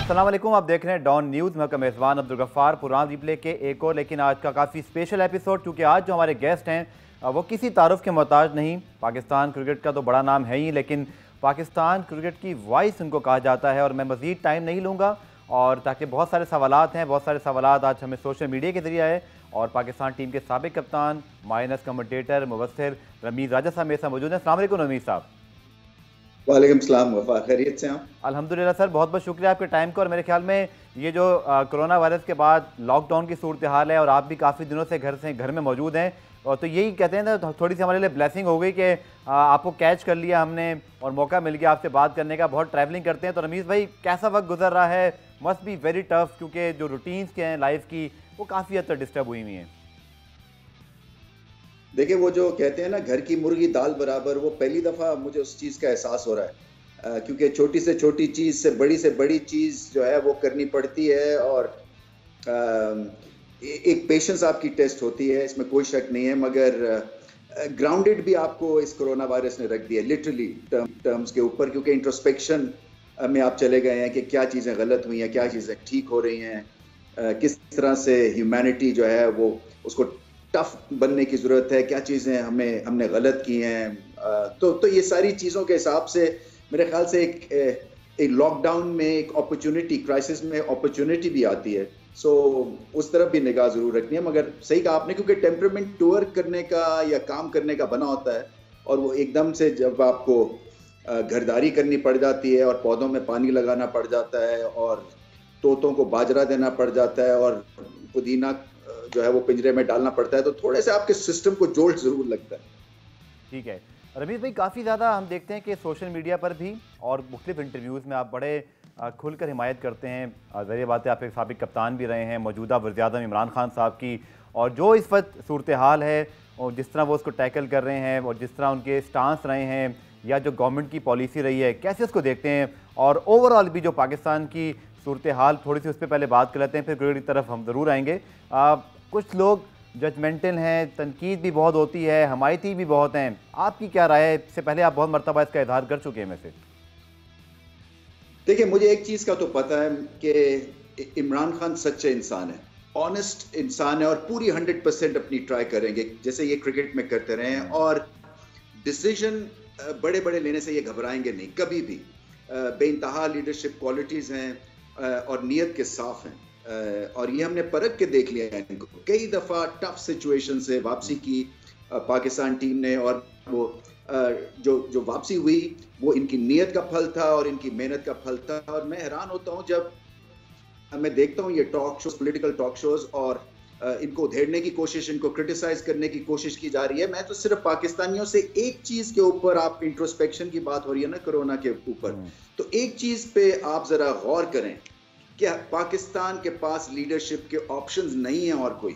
अस्सलाम वालेकुम, आप देख रहे हैं डॉन न्यूज़। मैं का मेज़बान अब्दुल गफ्फार पुरान रिप्ले के एक और लेकिन आज का काफ़ी स्पेशल एपिसोड, क्योंकि आज जो हमारे गेस्ट हैं वो किसी तारुफ के मोहताज नहीं। पाकिस्तान क्रिकेट का तो बड़ा नाम है ही, लेकिन पाकिस्तान क्रिकेट की वॉइस उनको कहा जाता है। और मैं मज़ीद टाइम नहीं लूँगा, और ताकि बहुत सारे सवालात हैं, बहुत सारे सवालात आज हमें सोशल मीडिया के ज़रिए आए। और पाकिस्तान टीम के साबिक कप्तान, माइनस कमेंटेटर, मुबस्सिर रमीज़ राजा साहब मेरे साथ मौजूद हैं। अस्सलाम वालेकुम रमीज़ साहब। वालेकुम सलाम वफा, खैरियत से आप? अल्हम्दुलिल्लाह सर, बहुत बहुत शुक्रिया आपके टाइम का। और मेरे ख्याल में ये जो कोरोना वायरस के बाद लॉकडाउन की सूरत हाल है, और आप भी काफ़ी दिनों से घर में मौजूद हैं, और तो यही कहते हैं ना, थोड़ी सी हमारे लिए ब्लेसिंग हो गई कि आपको कैच कर लिया हमने और मौका मिल गया आपसे बात करने का। बहुत ट्रैवलिंग करते हैं, तो रमीज़ भाई कैसा वक्त गुजर रहा है? मस्ट बी वेरी टफ, क्योंकि जो रूटीन्स के हैं लाइफ की वो काफ़ी हद तक डिस्टर्ब हुई हुई हैं। देखिए, वो जो कहते हैं ना, घर की मुर्गी दाल बराबर, वो पहली दफ़ा मुझे उस चीज़ का एहसास हो रहा है। क्योंकि छोटी से छोटी चीज़ से बड़ी चीज़ जो है वो करनी पड़ती है, और एक पेशेंस आपकी टेस्ट होती है, इसमें कोई शक नहीं है। मगर ग्राउंडेड भी आपको इस कोरोना वायरस ने रख दिया लिटरली टर्म्स के ऊपर, क्योंकि इंट्रोस्पेक्शन में आप चले गए हैं कि क्या चीज़ें गलत हुई हैं, क्या चीज़ें ठीक हो रही हैं, किस तरह से ह्यूमैनिटी जो है वो उसको टफ बनने की ज़रूरत है, क्या चीज़ें हमने गलत की हैं। तो ये सारी चीज़ों के हिसाब से मेरे ख्याल से एक लॉकडाउन में एक अपॉर्चुनिटी, क्राइसिस में अपॉर्चुनिटी भी आती है। सो उस तरफ भी निगाह जरूर रखनी है। मगर सही कहा आपने, क्योंकि टेम्परामेंट टूर करने का या काम करने का बना होता है, और वो एकदम से जब आपको घरदारी करनी पड़ जाती है, और पौधों में पानी लगाना पड़ जाता है, और तोतों को बाजरा देना पड़ जाता है, और पुदीना जो है वो पिंजरे में डालना पड़ता है, तो थोड़े से आपके सिस्टम को जोल्ट जरूर लगता है। ठीक है रमीज़ भाई, काफ़ी ज़्यादा हम देखते हैं कि सोशल मीडिया पर भी और मुख्तलिफ इंटरव्यूज़ में आप बड़े खुलकर हिमायत करते हैं। ज़रिए बात है, आप एक साबिक कप्तान भी रहे हैं मौजूदा वज़ीर-ए-आज़म इमरान खान साहब की, और जो इस वक्त सूरत हाल है और जिस तरह वो उसको टैकल कर रहे हैं, और जिस तरह उनके स्टांस रहे हैं, या जो गवर्नमेंट की पॉलिसी रही है, कैसे उसको देखते हैं? और ओवरऑल भी जो पाकिस्तान की सूरत हाल, थोड़ी सी उस पर पहले बात कर लेते हैं, फिर क्रिकेट की तरफ हम ज़रूर आएंगे। कुछ लोग जजमेंटल हैं, तनकीद भी बहुत होती है, हमायती भी बहुत हैं। आपकी क्या राय है? इससे पहले आप बहुत मरतबा इसका इजहार कर चुके हैं में से। देखिए, मुझे एक चीज़ का तो पता है कि इमरान खान सच्चे इंसान है, ऑनेस्ट इंसान है, और पूरी 100% अपनी ट्राई करेंगे जैसे ये क्रिकेट में करते रहे हैं। और डिसीजन बड़े बड़े लेने से ये घबराएंगे नहीं कभी भी। बेइंतहा लीडरशिप क्वालिटीज़ हैं, और नीयत के साफ हैं। और ये हमने परख के देख लिया है इनको। कई दफ़ा टफ सिचुएशन से वापसी की पाकिस्तान टीम ने, और वो जो वापसी हुई वो इनकी नीयत का फल था और इनकी मेहनत का फल था। और मैं हैरान होता हूँ जब मैं देखता हूँ ये talk shows, political talk shows, और इनको उधेड़ने की कोशिश, इनको क्रिटिसाइज करने की कोशिश की जा रही है। मैं तो सिर्फ पाकिस्तानियों से एक चीज के ऊपर, आप इंट्रोस्पेक्शन की बात हो रही है ना कोरोना के ऊपर, तो एक चीज पे आप जरा गौर करें कि पाकिस्तान के पास लीडरशिप के ऑप्शंस नहीं है और कोई,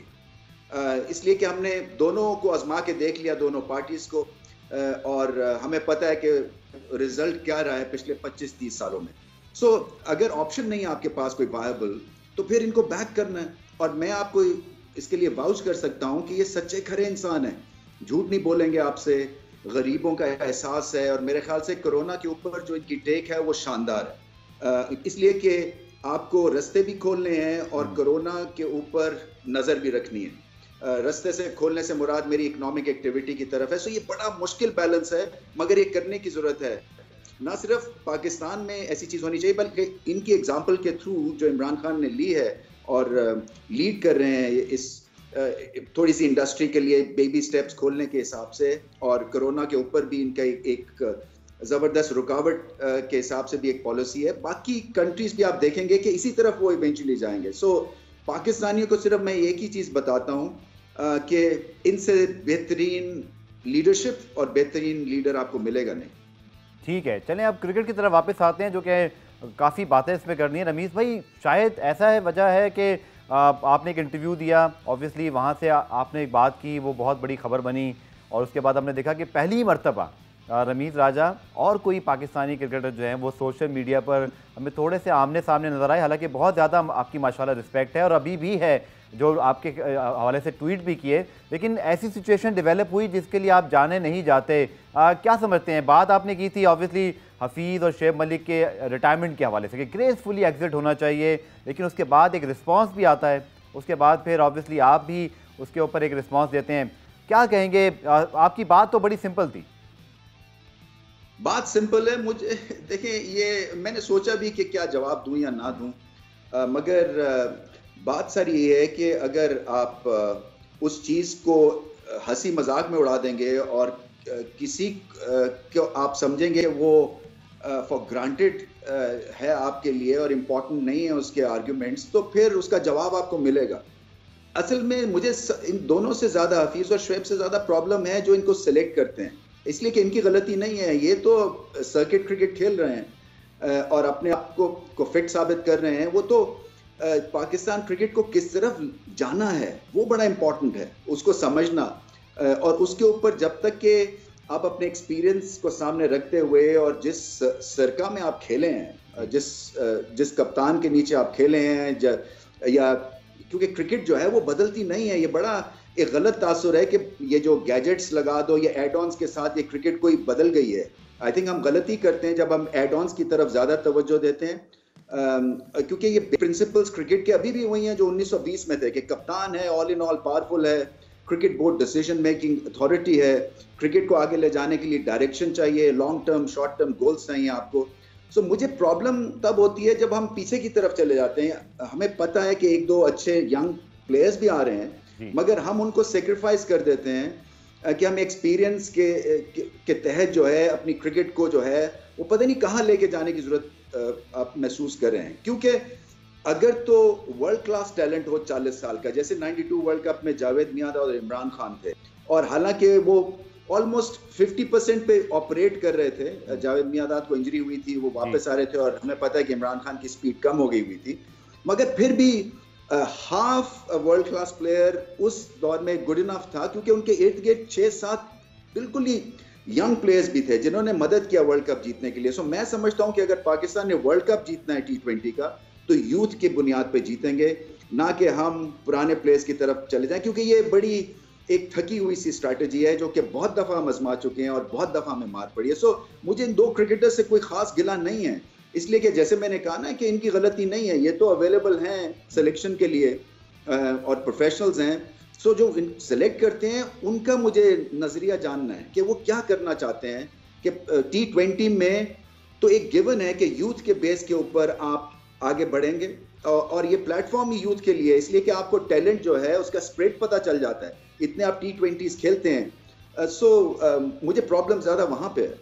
इसलिए कि हमने दोनों को आजमा के देख लिया, दोनों पार्टीज को, और हमें पता है कि रिजल्ट क्या रहा है पिछले 25-30 सालों में। सो अगर ऑप्शन नहीं है आपके पास कोई वायबल, तो फिर इनको बैक करना है। और मैं आपको इसके लिए वाउच कर सकता हूं कि ये सच्चे खरे इंसान है, झूठ नहीं बोलेंगे आपसे, गरीबों का एहसास है। और मेरे ख्याल से कोरोना के ऊपर जो इनकी टेक है वो शानदार है, इसलिए कि आपको रास्ते भी खोलने हैं और कोरोना के ऊपर नजर भी रखनी है। रास्ते से खोलने से मुराद मेरी इकोनॉमिक एक्टिविटी की तरफ है। सो ये बड़ा मुश्किल बैलेंस है, मगर ये करने की जरूरत है। ना सिर्फ पाकिस्तान में ऐसी चीज होनी चाहिए, बल्कि इनकी एग्जाम्पल के थ्रू जो इमरान खान ने ली है और लीड कर रहे हैं इस थोड़ी सी इंडस्ट्री के लिए बेबी स्टेप्स खोलने के हिसाब से, और कोरोना के ऊपर भी इनका एक जबरदस्त रुकावट के हिसाब से भी एक पॉलिसी है। बाकी कंट्रीज भी आप देखेंगे कि इसी तरफ वो इवेंचुअली जाएंगे। सो पाकिस्तानियों को सिर्फ मैं एक ही चीज बताता हूँ कि इनसे बेहतरीन लीडरशिप और बेहतरीन लीडर आपको मिलेगा नहीं। ठीक है, चलें अब क्रिकेट की तरफ वापस आते हैं, जो कि काफ़ी बातें इसमें करनी है। रमीज़ भाई, शायद ऐसा है, वजह है कि आपने एक इंटरव्यू दिया, ऑब्वियसली वहाँ से आपने एक बात की, वो बहुत बड़ी खबर बनी, और उसके बाद हमने देखा कि पहली मर्तबा रमीज़ राजा और कोई पाकिस्तानी क्रिकेटर जो हैं वो सोशल मीडिया पर हमें थोड़े से आमने सामने नज़र आए। हालांकि बहुत ज़्यादा आपकी माशाल्लाह रिस्पेक्ट है, और अभी भी है, जो आपके हवाले से ट्वीट भी किए, लेकिन ऐसी सिचुएशन डेवलप हुई जिसके लिए आप जाने नहीं जाते। क्या समझते हैं? बात आपने की थी ऑब्वियसली हफीज़ और शेब मलिक के रिटायरमेंट के हवाले से कि ग्रेसफुली एग्जिट होना चाहिए, लेकिन उसके बाद एक रिस्पांस भी आता है, उसके बाद फिर ऑब्वियसली आप भी उसके ऊपर एक रिस्पांस देते हैं। क्या कहेंगे? आपकी बात तो बड़ी सिंपल थी। बात सिंपल है। मुझे देखिए, ये मैंने सोचा भी कि क्या जवाब दूं या ना दूं, मगर बात सारी ये है कि अगर आप उस चीज़ को हंसी मजाक में उड़ा देंगे और किसी को आप समझेंगे वो फॉर ग्रांटेड है आपके लिए और इम्पोर्टेंट नहीं है उसके आर्ग्यूमेंट्स, तो फिर उसका जवाब आपको मिलेगा। असल में मुझे इन दोनों से ज़्यादा, हफीज़ और शुएब से ज़्यादा प्रॉब्लम है जो इनको सिलेक्ट करते हैं, इसलिए कि इनकी गलती नहीं है। ये तो सर्किट क्रिकेट खेल रहे हैं और अपने आप को फिट साबित कर रहे हैं। वो तो पाकिस्तान क्रिकेट को किस तरफ जाना है वो बड़ा इंपॉर्टेंट है, उसको समझना। और उसके ऊपर जब तक कि आप अपने एक्सपीरियंस को सामने रखते हुए और जिस सरका में आप खेले हैं, जिस कप्तान के नीचे आप खेले हैं, या क्योंकि क्रिकेट जो है वो बदलती नहीं है। ये बड़ा एक गलत तासुर है कि ये जो गैजेट्स लगा दो, ये एड ऑन्स के साथ ये क्रिकेट कोई बदल गई है। आई थिंक हम गलती करते हैं जब हम एड ऑन्स की तरफ ज़्यादा तवज्जो देते हैं, क्योंकि ये प्रिंसिपल्स क्रिकेट के अभी भी वही हैं जो 1920 में थे कि कप्तान है, ऑल इन ऑल पावरफुल है, cricket board decision making authority है, क्रिकेट को आगे ले जाने के लिए डायरेक्शन चाहिए, long term short term goals चाहिए आपको। सो मुझे प्रॉब्लम तब होती है जब हम पीछे की तरफ चले जाते हैं। हमें पता है कि एक दो अच्छे यंग प्लेयर्स भी आ रहे हैं, मगर हम उनको सेक्रीफाइस कर देते हैं कि हम एक्सपीरियंस के तहत जो है अपनी क्रिकेट को जो है वो पता नहीं कहाँ लेके जाने की जरूरत आप महसूस कर रहे हैं। क्योंकि अगर तो वर्ल्ड क्लास टैलेंट हो 40 साल का, जैसे 92 वर्ल्ड कप में जावेद मियांदाद और इमरान खान थे, और हालांकि वो ऑलमोस्ट 50% पे ऑपरेट कर रहे थे। जावेद मियांदाद को इंजरी हुई थी, वो वापस आ रहे थे, और हमें पता है कि इमरान खान की स्पीड कम हो गई हुई थी, मगर फिर भी हाफ वर्ल्ड क्लास प्लेयर उस दौर में गुड इनफ था, क्योंकि उनके इर्द गिर्द 6-7 बिल्कुल ही यंग प्लेयर्स भी थे जिन्होंने मदद किया वर्ल्ड कप जीतने के लिए। सो मैं समझता हूं कि अगर पाकिस्तान ने वर्ल्ड कप जीतना है T20 का, तो यूथ की बुनियाद पे जीतेंगे, ना कि हम पुराने प्लेयर्स की तरफ चले जाएं, क्योंकि ये बड़ी एक थकी हुई सी स्ट्रैटेजी है जो कि बहुत दफा हम आजमा चुके हैं और बहुत दफा हमें मार पड़ी है। सो मुझे इन दो क्रिकेटर्स से कोई खास गिला नहीं है, इसलिए कि जैसे मैंने कहा ना कि इनकी गलती नहीं है, ये तो अवेलेबल हैं सिलेक्शन के लिए और प्रोफेशनल्स हैं। सो जो सेलेक्ट करते हैं उनका मुझे नजरिया जानना है कि वो क्या करना चाहते हैं। कि T20 में तो एक गिवन है कि यूथ के बेस के ऊपर आप आगे बढ़ेंगे, और ये प्लेटफॉर्म ही यूथ के लिए, इसलिए कि आपको टैलेंट जो है उसका स्प्रेड पता चल जाता है, इतने आप T20s खेलते हैं। सो मुझे प्रॉब्लम ज्यादा वहां पे है।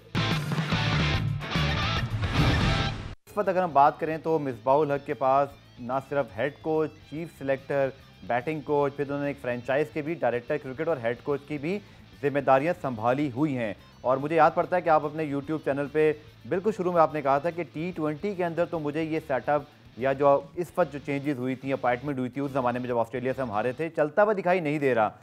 इस वक्त अगर हम बात करें तो मिसबाहुल हक के पास ना सिर्फ head coach, chief selector, batting coach, फिर उन्होंने एक फ्रेंचाइज के भी डायरेक्टर क्रिकेट और हेड कोच की भी जिम्मेदारियां संभाली हुई हैं। और मुझे याद पड़ता है कि आप अपने यूट्यूब चैनल पे बिल्कुल शुरू में आपने कहा था कि T20 के अंदर तो मुझे ये सेटअप या जो इस वक्त जो चेंजेस हुई थी, अपॉइंटमेंट हुई थी उस ज़माने में जब ऑस्ट्रेलिया से हम हारे थे, चलता हुआ दिखाई नहीं दे रहा।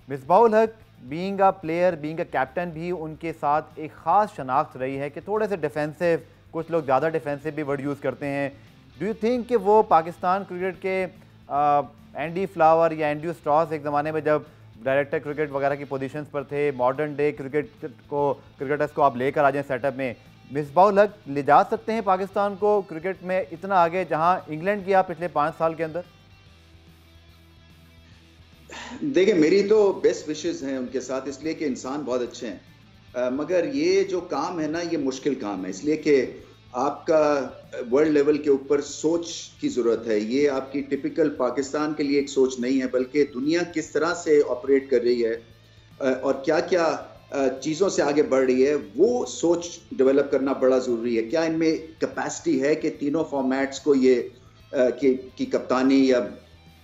मिसबाहुल हक being a player, being a captain भी उनके साथ एक ख़ास शनाख्त रही है कि थोड़े से डिफेंसिव, कुछ लोग ज़्यादा डिफेंसिव भी वर्ड यूज़ करते हैं। डू यू थिंक कि वो पाकिस्तान क्रिकेट के एंडी फ्लावर या एंड्रू स्ट्रॉस एक ज़माने में जब डायरेक्टर क्रिकेट वगैरह की पोजीशंस पर थे, मॉडर्न डे क्रिकेटर्स को आप लेकर आ जाएं सेटअप में, मिसबाहुल हक ले जा सकते हैं पाकिस्तान को क्रिकेट में इतना आगे जहां इंग्लैंड किया पिछले 5 साल के अंदर? देखिए, मेरी तो बेस्ट विशेस हैं उनके साथ, इसलिए कि इंसान बहुत अच्छे हैं, मगर ये जो काम है ना, ये मुश्किल काम है, इसलिए कि आपका वर्ल्ड लेवल के ऊपर सोच की ज़रूरत है। ये आपकी टिपिकल पाकिस्तान के लिए एक सोच नहीं है, बल्कि दुनिया किस तरह से ऑपरेट कर रही है और क्या क्या चीज़ों से आगे बढ़ रही है, वो सोच डेवलप करना बड़ा ज़रूरी है। क्या इनमें कैपेसिटी है कि तीनों फॉर्मेट्स को ये की कप्तानी या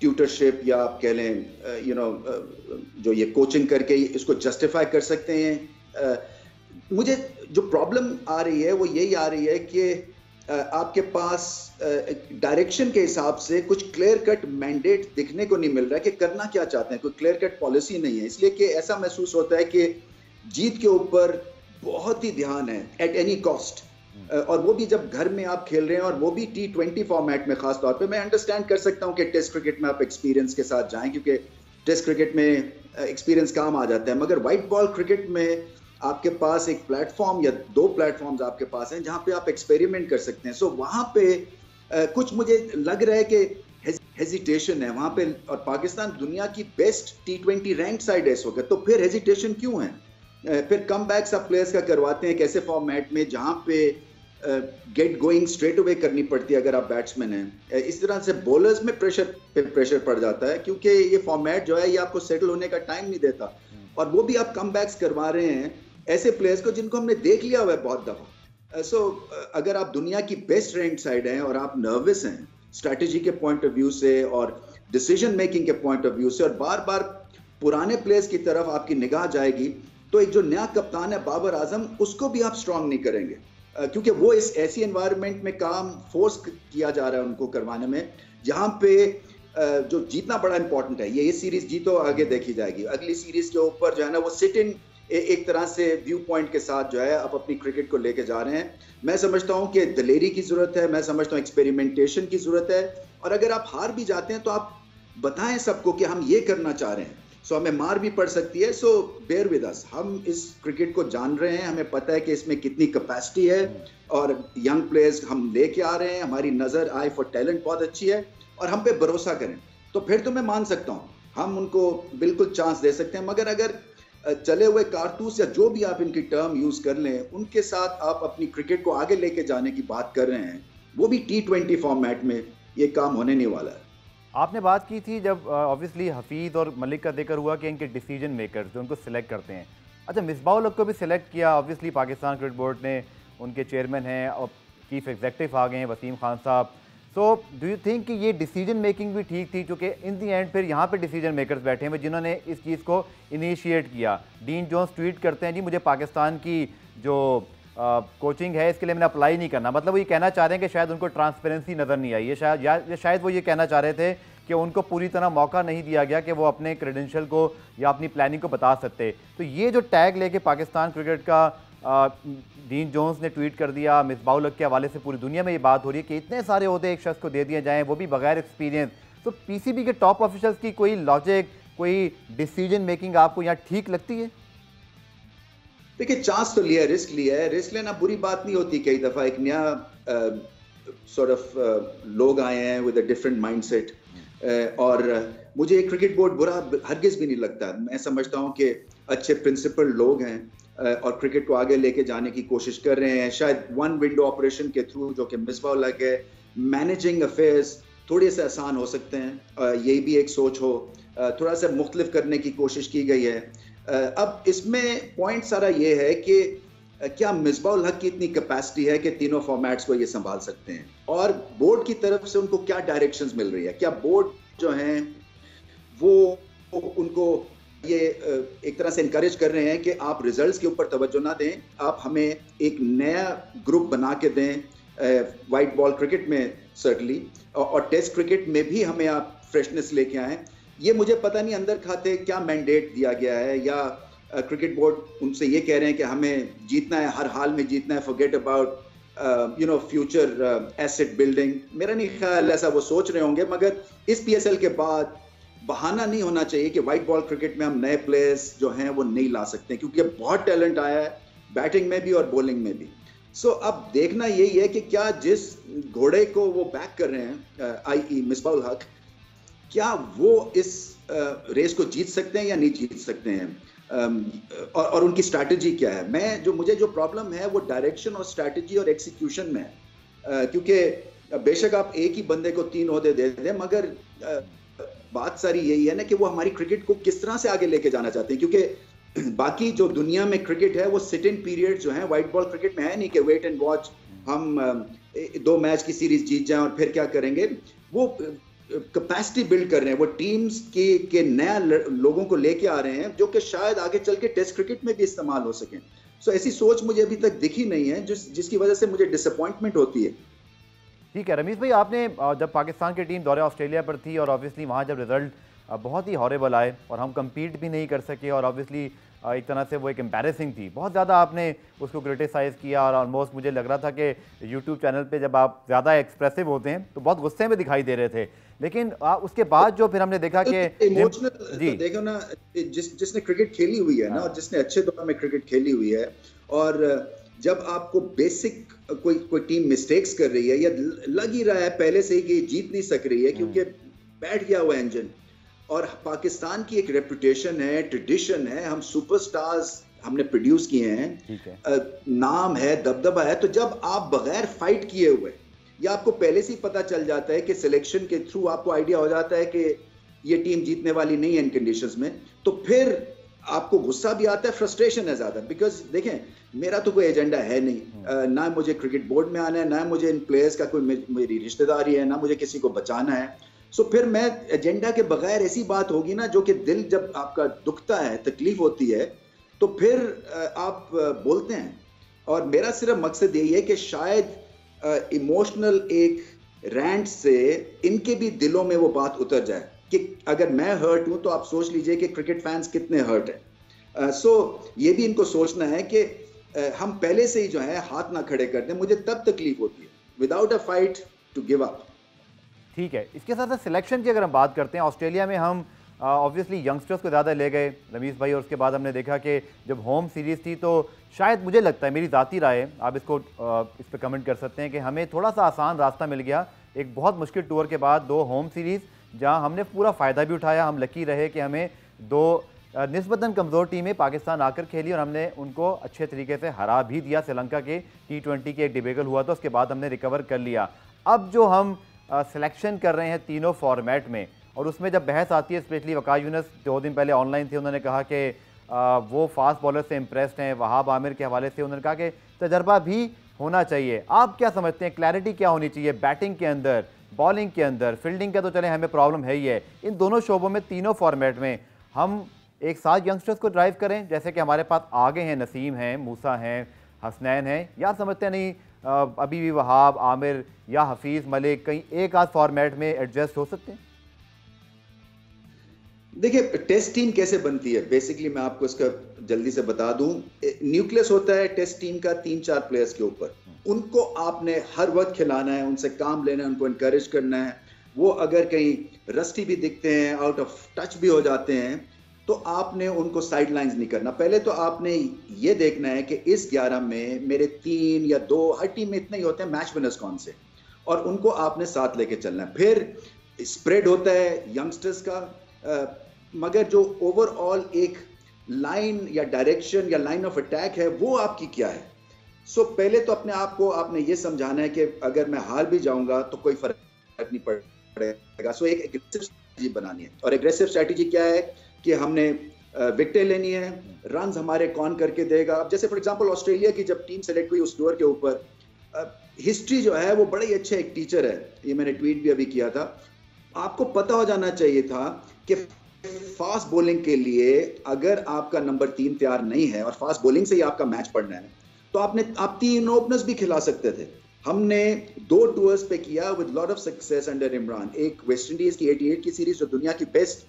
ट्यूटरशिप या आप कह लें जो ये कोचिंग करके इसको जस्टिफाई कर सकते हैं? मुझे जो प्रॉब्लम आ रही है वो यही आ रही है कि आपके पास डायरेक्शन के हिसाब से कुछ क्लियर कट मैंडेट दिखने को नहीं मिल रहा है कि करना क्या चाहते हैं, कोई क्लियर कट पॉलिसी नहीं है, इसलिए कि ऐसा महसूस होता है कि जीत के ऊपर बहुत ही ध्यान है एट एनी कॉस्ट, और वो भी जब घर में आप खेल रहे हैं और वो भी T20 फॉर्मेट में। खास तौर पे मैं अंडरस्टैंड कर सकता हूं कि टेस्ट क्रिकेट में आप एक्सपीरियंस के साथ जाएं, क्योंकि टेस्ट क्रिकेट में एक्सपीरियंस काम आ जाता है, मगर वाइट बॉल क्रिकेट में आपके पास एक प्लेटफॉर्म या दो प्लेटफॉर्म्स आपके पास हैं जहां पे आप एक्सपेरिमेंट कर सकते हैं। सो वहां पे कुछ मुझे लग रहा है कि हेजिटेशन है वहां पे, और पाकिस्तान दुनिया की बेस्ट T20 रैंक साइड है इस वक्त, तो फिर हेजिटेशन क्यों है? फिर कम बैक्स आप प्लेयर्स का करवाते हैं कैसे फॉर्मेट में जहां पे गेट गोइंग स्ट्रेट अवे करनी पड़ती है अगर आप बैट्समैन हैं। इस तरह से बॉलर्स में प्रेशर पड़ जाता है क्योंकि ये फॉर्मेट जो है ये आपको सेटल होने का टाइम नहीं देता, और वो भी आप कम बैक्स करवा रहे हैं ऐसे प्लेयर्स को जिनको हमने देख लिया हुआ है बहुत दफा। सो अगर आप दुनिया की बेस्ट रैंक साइड हैं और आप नर्वस हैं स्ट्रैटेजी के पॉइंट ऑफ व्यू से और डिसीजन मेकिंग के पॉइंट ऑफ व्यू से, और बार बार पुराने प्लेयर्स की तरफ आपकी निगाह जाएगी, तो एक जो नया कप्तान है बाबर आजम, उसको भी आप स्ट्रांग नहीं करेंगे क्योंकि वो इस ऐसी एनवायरनमेंट में काम फोर्स किया जा रहा है उनको करवाने में जहां पे जो जीतना बड़ा इंपॉर्टेंट है। ये सीरीज जीतो आगे देखी जाएगी, अगली सीरीज के ऊपर जो है ना वो सिट इन एक तरह से व्यू पॉइंट के साथ जो है आप अपनी क्रिकेट को लेके जा रहे हैं। मैं समझता हूं कि दलेरी की जरूरत है, मैं समझता हूं एक्सपेरिमेंटेशन की जरूरत है, और अगर आप हार भी जाते हैं तो आप बताएं सबको कि हम ये करना चाह रहे हैं। सो हमें मार भी पड़ सकती है, सो बेयर विद अस। हम इस क्रिकेट को जान रहे हैं, हमें पता है कि इसमें कितनी कैपेसिटी है और यंग प्लेयर्स हम लेके आ रहे हैं, हमारी नजर आई फॉर टैलेंट बहुत अच्छी है, और हम पे भरोसा करें तो फिर तो मैं मान सकता हूँ हम उनको बिल्कुल चांस दे सकते हैं। मगर अगर चले हुए कारतूस या जो भी आप इनकी टर्म यूज कर लें, उनके साथ आप अपनी क्रिकेट को आगे लेके जाने की बात कर रहे हैं, वो भी T20 फॉर्मेट में, ये काम होने नहीं वाला है। आपने बात की थी जब ऑब्वियसली हफीज़ और मलिक का जिक्र हुआ कि इनके डिसीजन मेकर्स जो उनको सिलेक्ट करते हैं, अच्छा मिसबाह उल हक को भी सिलेक्ट किया ऑब्वियसली पाकिस्तान क्रिकेट बोर्ड ने, उनके चेयरमैन हैं और चीफ एग्जीक्यूटिव आ गए हैं वसीम खान साहब। सो डू यू थिंक कि ये डिसीजन मेकिंग भी ठीक थी, क्योंकि इन दी एंड फिर यहाँ पे डिसीजन मेकर्स बैठे हैं जिन्होंने इस चीज़ को इनिशिएट किया। डीन जोन्स ट्वीट करते हैं जी मुझे पाकिस्तान की जो कोचिंग है इसके लिए मैंने अप्लाई नहीं करना, मतलब वो ये कहना चाह रहे हैं कि शायद उनको ट्रांसपेरेंसी नज़र नहीं आई है, शायद वो ये कहना चाह रहे थे कि उनको पूरी तरह मौका नहीं दिया गया कि वो अपने क्रेडेंशियल को या अपनी प्लानिंग को बता सकते। तो ये जो टैग लेके पाकिस्तान क्रिकेट का डीन जोन्स ने ट्वीट कर दिया, मिसबाह उल हक के हवाले से पूरी दुनिया में ये बात हो रही है कि इतने सारे ओहदे एक शख्स को दे दिए जाएँ, वो भी बगैर एक्सपीरियंस। तो PCB के टॉप ऑफिशल्स की कोई लॉजिक, कोई डिसीजन मेकिंग आपको यहाँ ठीक लगती है? देखिए चांस तो लिया है, रिस्क लेना बुरी बात नहीं होती। कई दफा एक नया सॉर्ट ऑफ लोग आए हैं विद अ डिफरेंट माइंडसेट, और मुझे क्रिकेट बोर्ड बुरा हरगिज भी नहीं लगता। मैं समझता हूं कि अच्छे प्रिंसिपल लोग हैं और क्रिकेट को आगे लेके जाने की कोशिश कर रहे हैं। शायद वन विंडो ऑपरेशन के थ्रू जो कि मिसबाह उल हक है, मैनेजिंग अफेयर्स थोड़े से आसान हो सकते हैं, यही भी एक सोच हो, थोड़ा सा मुख्तलिफ करने की कोशिश की गई है। अब इसमें पॉइंट सारा ये है कि क्या मिसबाह उल हक की इतनी कैपेसिटी है कि तीनों फॉर्मेट्स को ये संभाल सकते हैं, और बोर्ड की तरफ से उनको क्या डायरेक्शंस मिल रही है, क्या बोर्ड जो हैं वो उनको ये एक तरह से इनकरेज कर रहे हैं कि आप रिजल्ट्स के ऊपर तवज्जो ना दें, आप हमें एक नया ग्रुप बना के दें वाइट बॉल क्रिकेट में सर्टनली, और टेस्ट क्रिकेट में भी हमें आप फ्रेशनेस लेके आएँ। ये मुझे पता नहीं अंदर खाते क्या मैंडेट दिया गया है, या क्रिकेट बोर्ड उनसे ये कह रहे हैं कि हमें जीतना है, हर हाल में जीतना है, forget about future asset building. मेरा नहीं ख्याल ऐसा वो सोच रहे होंगे, मगर इस PSL के बाद बहाना नहीं होना चाहिए कि वाइट बॉल क्रिकेट में हम नए प्लेयर्स जो हैं वो नहीं ला सकते, क्योंकि बहुत टैलेंट आया है बैटिंग में भी और बॉलिंग में भी। सो अब देखना यही है कि क्या जिस घोड़े को वो बैक कर रहे हैं i.e. मिसबाह उल हक, क्या वो इस रेस को जीत सकते हैं या नहीं जीत सकते हैं, और उनकी स्ट्रैटेजी क्या है। मुझे जो प्रॉब्लम है वो डायरेक्शन और स्ट्रैटेजी और एग्जीक्यूशन में है, क्योंकि बेशक आप एक ही बंदे को 3 ओहदे दे दें, मगर बात सारी यही है ना कि वो हमारी क्रिकेट को किस तरह से आगे लेके जाना चाहते हैं, क्योंकि बाकी जो दुनिया में क्रिकेट है वो सिट इन पीरियड जो है वाइट बॉल क्रिकेट में है नहीं कि वेट एंड वॉच, हम 2 मैच की सीरीज जीत जाएं और फिर क्या करेंगे। वो कैपेसिटी बिल्ड कर रहे हैं, वो टीम्स के नया लोगों को लेके आ रहे हैं जो कि शायद आगे चल के टेस्ट क्रिकेट में भी इस्तेमाल हो सकें। सो ऐसी सोच मुझे अभी तक दिखी नहीं है जिसकी वजह से मुझे डिसअपॉइंटमेंट होती है। ठीक है रमीज़ भाई, आपने जब पाकिस्तान की टीम दौरे ऑस्ट्रेलिया पर थी और ऑब्वियसली वहाँ जब रिजल्ट बहुत ही हॉरेबल आए और हम कम्पीट भी नहीं कर सके, और ऑब्वियसली एक तरह से वो एक एम्बैरेसिंग थी, बहुत ज़्यादा आपने उसको क्रिटिसाइज़ किया और ऑलमोस्ट मुझे लग रहा था कि यूट्यूब चैनल पे जब आप ज़्यादा एक्सप्रेसिव होते हैं तो बहुत गुस्से में दिखाई दे रहे थे। लेकिन उसके बाद जो फिर हमने देखा कि इमोशनल जी तो देखो ना, जिसने क्रिकेट खेली हुई है ना, और जिसने अच्छे दौर में क्रिकेट खेली हुई है, और जब आपको बेसिक कोई टीम मिस्टेक्स कर रही है या लग ही रहा है पहले से ही कि जीत नहीं सक रही है क्योंकि बैठ गया हुआ इंजन, और पाकिस्तान की एक रेपुटेशन है, ट्रेडिशन है, हम सुपरस्टार्स हमने प्रोड्यूस किए हैं, नाम है, दबदबा है, तो जब आप बगैर फाइट किए हुए या आपको पहले से ही पता चल जाता है कि सिलेक्शन के थ्रू आपको आइडिया हो जाता है कि ये टीम जीतने वाली नहीं है इन कंडीशंस में, तो फिर आपको गुस्सा भी आता है, फ्रस्ट्रेशन है ज्यादा। बिकॉज देखें, मेरा तो कोई एजेंडा है नहीं, ना मुझे क्रिकेट बोर्ड में आना है, ना मुझे इन प्लेयर्स का कोई मेरी रिश्तेदारी है, ना मुझे किसी को बचाना है। सो फिर मैं एजेंडा के बगैर ऐसी बात होगी ना जो कि दिल जब आपका दुखता है, तकलीफ होती है, तो फिर आप बोलते हैं। और मेरा सिर्फ मकसद यही है कि शायद इमोशनल एक रैंट से इनके भी दिलों में वो बात उतर जाए कि अगर मैं हर्ट हूं तो आप सोच लीजिए कि क्रिकेट फैंस कितने हर्ट है। सो ये भी इनको सोचना है कि हम पहले से ही जो है हाथ ना खड़े कर दें, मुझे तब तकलीफ होती है, without a fight to give up. ठीक है, इसके साथ साथ सिलेक्शन की अगर हम बात करते हैं, ऑस्ट्रेलिया में हम ऑब्वियसली यंगस्टर्स को ज़्यादा ले गए रमीज़ भाई, और उसके बाद हमने देखा कि जब होम सीरीज़ थी तो शायद मुझे लगता है, मेरी ज़ाती राय है, आप इसको इस पर कमेंट कर सकते हैं, कि हमें थोड़ा सा आसान रास्ता मिल गया एक बहुत मुश्किल टूर के बाद, 2 होम सीरीज़ जहां हमने पूरा फ़ायदा भी उठाया। हम लकी रहे कि हमें 2 निस्बतन कमज़ोर टीमें पाकिस्तान आकर खेली और हमने उनको अच्छे तरीके से हरा भी दिया। श्रीलंका के T20 के एक डिबेकल हुआ था, उसके बाद हमने रिकवर कर लिया। अब जो हम सिलेक्शन कर रहे हैं तीनों फॉर्मेट में, और उसमें जब बहस आती है, स्पेशली वक़ार यूनुस 2 दिन पहले ऑनलाइन थे, उन्होंने कहा कि वो फास्ट बॉलर से इम्प्रेस्ड हैं, वहाब आमिर के हवाले से उन्होंने कहा कि तजर्बा भी होना चाहिए। आप क्या समझते हैं, क्लैरिटी क्या होनी चाहिए बैटिंग के अंदर, बॉलिंग के अंदर? फील्डिंग का तो चले हमें प्रॉब्लम है ही है, इन दोनों शोबों में, तीनों फॉर्मेट में हम एक साथ यंगस्टर्स को ड्राइव करें, जैसे कि हमारे पास आगे हैं, नसीम हैं, मूसा हैं, हसनैन हैं, या समझते हैं नहीं अभी भी वहाब आमिर या हफीज़ मलिक कहीं एक आध फॉर्मेट में एडजस्ट हो सकते हैं? देखिए, टेस्ट टीम कैसे बनती है, बेसिकली मैं आपको इसका जल्दी से बता दूं। न्यूक्लियस होता है टेस्ट टीम का 3-4 प्लेयर्स के ऊपर, उनको आपने हर वक्त खिलाना है, उनसे काम लेना है, उनको इनकरेज करना है। वो अगर कहीं रस्टी भी दिखते हैं, आउट ऑफ टच भी हो जाते हैं, तो आपने उनको साइड लाइन्स नहीं करना। पहले तो आपने ये देखना है कि इस 11 में मेरे 3 या 2, हर टीम में इतने ही होते हैं मैच विनर्स कौन से, और उनको आपने साथ लेके चलना है। फिर स्प्रेड होता है यंगस्टर्स का, मगर जो ओवरऑल एक लाइन या डायरेक्शन या लाइन ऑफ अटैक है, वो आपकी क्या है। सो पहले तो अपने आप को आपने ये समझाना है कि अगर मैं हार भी जाऊंगा तो कोई फर्क नहीं पड़ेगा। सो एक एग्रेसिव स्ट्रैटेजी बनानी है, और एग्रेसिव स्ट्रैटेजी क्या है कि हमने विकेटें लेनी है, रन्स हमारे कौन करके देगा। अब जैसे फॉर एग्जांपल ऑस्ट्रेलिया की जब टीम सेलेक्ट हुई उस टूर के ऊपर, हिस्ट्री जो है वो बड़ा ही अच्छा एक टीचर है, ये मैंने ट्वीट भी अभी किया था। आपको पता हो जाना चाहिए था कि फास्ट बॉलिंग के लिए अगर आपका नंबर 3 तैयार नहीं है और फास्ट बॉलिंग से ही आपका मैच पड़ना है, तो आप 3 ओपनर्स भी खिला सकते थे। हमने 2 टूर्स पे किया with lot of success under Imran. एक वेस्ट इंडीज की 88 की सीरीज जो दुनिया की बेस्ट